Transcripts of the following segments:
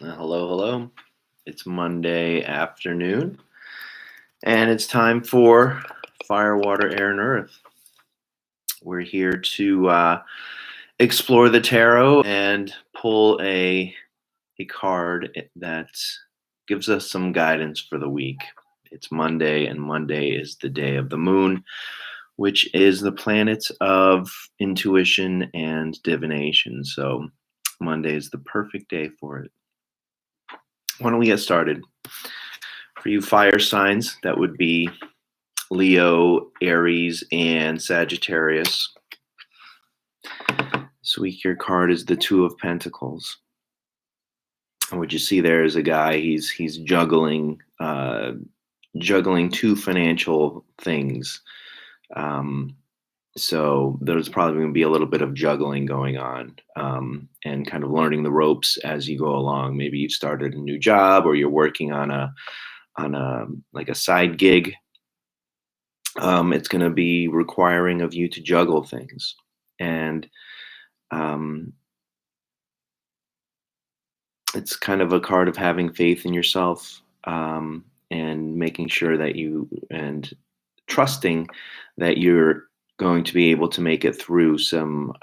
Hello, hello. It's Monday afternoon, and it's time for Fire, Water, Air, and Earth. We're here to explore the tarot and pull a card that gives us some guidance for the week. It's Monday, and Monday is the day of the moon, which is the planet of intuition and divination. So, Monday is the perfect day for it. Why don't we get started? For you fire signs, that would be Leo, Aries, and Sagittarius. This week, your card is the Two of Pentacles. And what you see there is a guy. He's juggling two financial things. So there's probably going to be a little bit of juggling going on, and kind of learning the ropes as you go along. Maybe you've started a new job, or you're working on a like a side gig. It's going to be requiring of you to juggle things, and it's kind of a card of having faith in yourself, and making sure that and trusting that you're going to be able to make it through some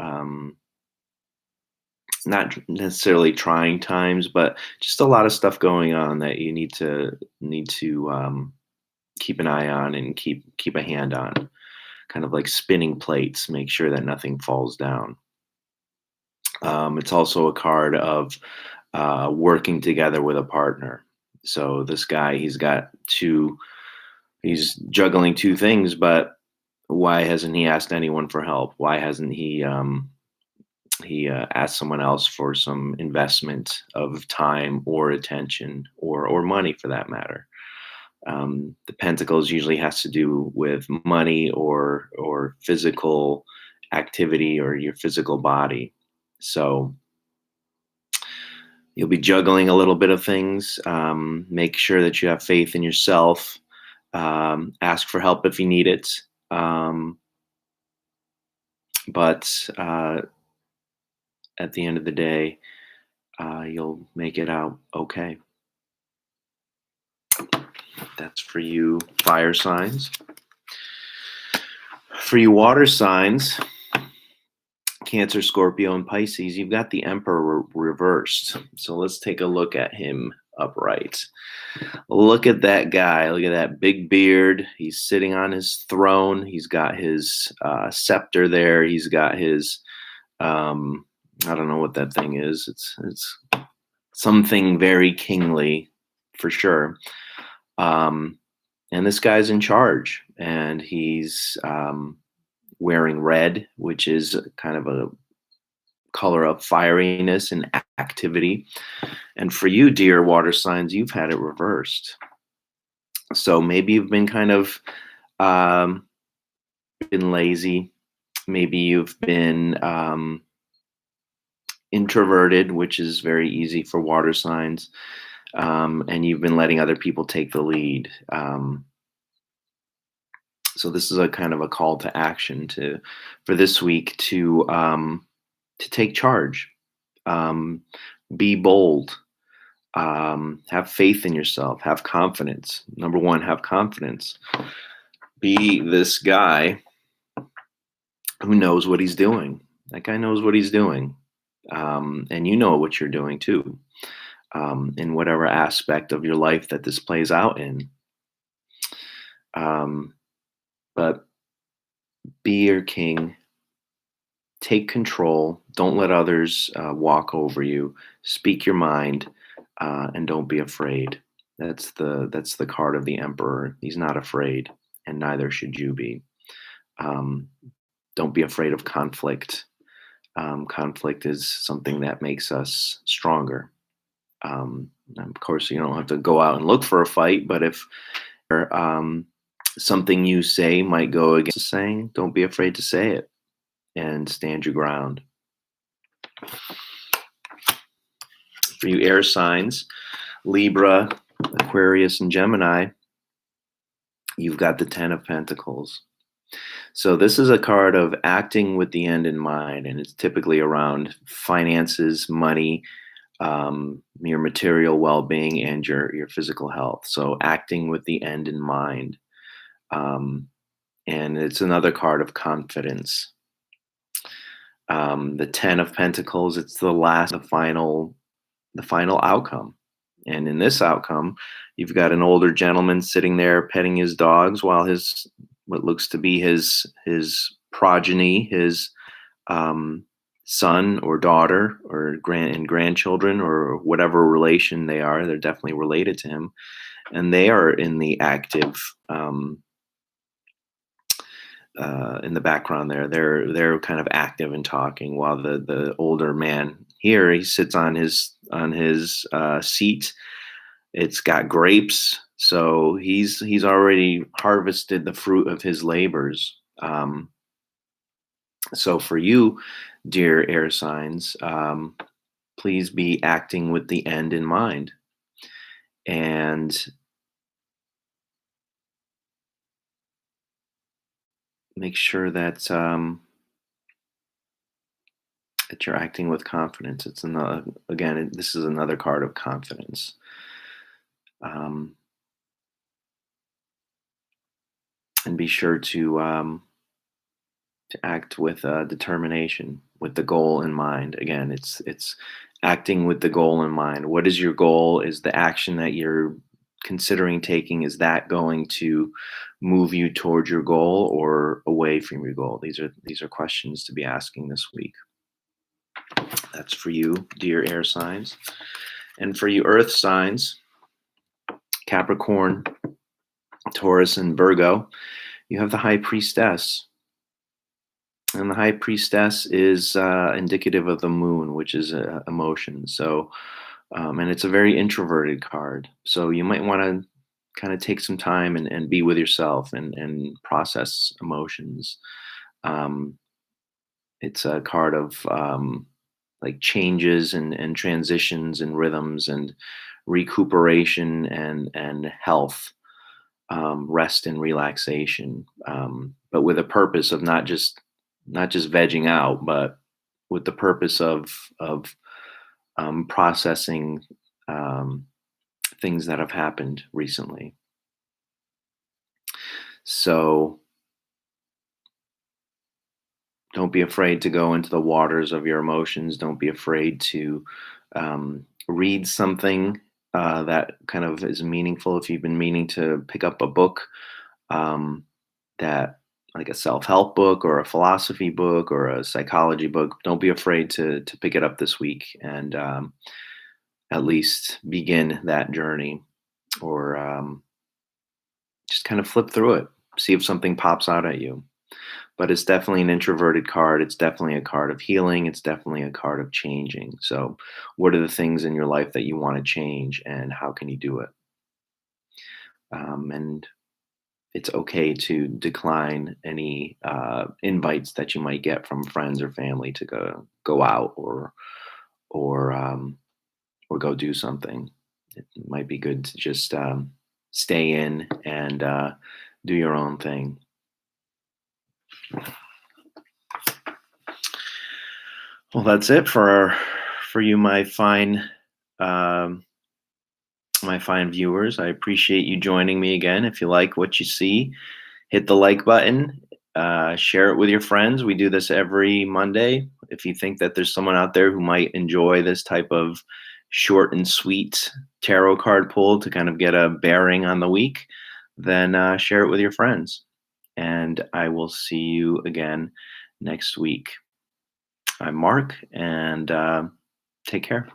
not necessarily trying times, but just a lot of stuff going on that you need to keep an eye on and keep a hand on, kind of like spinning plates, make sure that nothing falls down. It's also a card of working together with a partner. So this guy, he's juggling two things, but why hasn't he asked anyone for help? Why hasn't he asked someone else for some investment of time or attention or money, for that matter? The Pentacles usually has to do with money or physical activity or your physical body. So you'll be juggling a little bit of things. Make sure that you have faith in yourself. Ask for help if you need it. But at the end of the day, you'll make it out okay. That's for you fire signs. For you water signs, Cancer, Scorpio, and Pisces, you've got the Emperor reversed. So let's take a look at him upright. Look at that guy. Look at that big beard. He's sitting on his throne. He's got his scepter there. He's got his, I don't know what that thing is. It's something very kingly, for sure. And this guy's in charge, and he's wearing red, which is kind of a color of fieriness and activity. And for you, dear water signs, you've had it reversed. So maybe you've been kind of been lazy. Maybe you've been introverted, which is very easy for water signs. And you've been letting other people take the lead. So this is a kind of a call to action for this week to take charge, be bold, have faith in yourself, have confidence. Number one, have confidence. Be this guy who knows what he's doing. That guy knows what he's doing, and you know what you're doing too, in whatever aspect of your life that this plays out in. But be your king. Take control. Don't let others walk over you. Speak your mind, and don't be afraid. That's the card of the Emperor. He's not afraid, and neither should you be. Don't be afraid of conflict. Conflict is something that makes us stronger. Of course, you don't have to go out and look for a fight, but if something you say might go against the saying, don't be afraid to say it and stand your ground. For you air signs, Libra, Aquarius, and Gemini, you've got the Ten of Pentacles. So this is a card of acting with the end in mind, and it's typically around finances, money, your material well-being and your physical health. So acting with the end in mind. Um, and it's another card of confidence. The 10 of Pentacles, it's the final outcome. And in this outcome, you've got an older gentleman sitting there petting his dogs while his what looks to be his progeny, his um, son or daughter or grandchildren or whatever relation they are. They're definitely related to him, and they are in the active in the background there. They're kind of active and talking while the older man here, he sits on his seat. It's got grapes, so he's already harvested the fruit of his labors. So for you, dear air signs, please be acting with the end in mind, and make sure that you're acting with confidence. It's another again. This is another card of confidence. Um, and be sure to act with determination, with the goal in mind. Again, it's acting with the goal in mind. What is your goal? Is the action that you're considering taking, is that going to move you towards your goal or away from your goal? These are questions to be asking this week. That's for you, dear air signs. And for you earth signs, Capricorn, Taurus, and Virgo, you have the high priestess. And the high priestess is indicative of the moon, which is emotion. So, and it's a very introverted card. So you might want to kind of take some time and be with yourself and process emotions. Um, it's a card of like changes and transitions and rhythms and recuperation and health, rest and relaxation, but with a purpose of not just vegging out, but with the purpose of processing things that have happened recently. So don't be afraid to go into the waters of your emotions. Don't be afraid to read something that kind of is meaningful. If you've been meaning to pick up a book, um, that like a self-help book or a philosophy book or a psychology book, don't be afraid to pick it up this week and at least begin that journey, or just kind of flip through it, see if something pops out at you. But it's definitely an introverted card. It's definitely a card of healing. It's definitely a card of changing. So what are the things in your life that you want to change, and how can you do it? And it's okay to decline any invites that you might get from friends or family to go out or or go do something. It might be good to just stay in and do your own thing. Well, that's it for you, um, my fine viewers. I appreciate you joining me again. If you like what you see, hit the like button, share it with your friends. We do this every Monday. If you think that there's someone out there who might enjoy this type of short and sweet tarot card pull to kind of get a bearing on the week, then share it with your friends. And I will see you again next week. I'm Mark, and take care.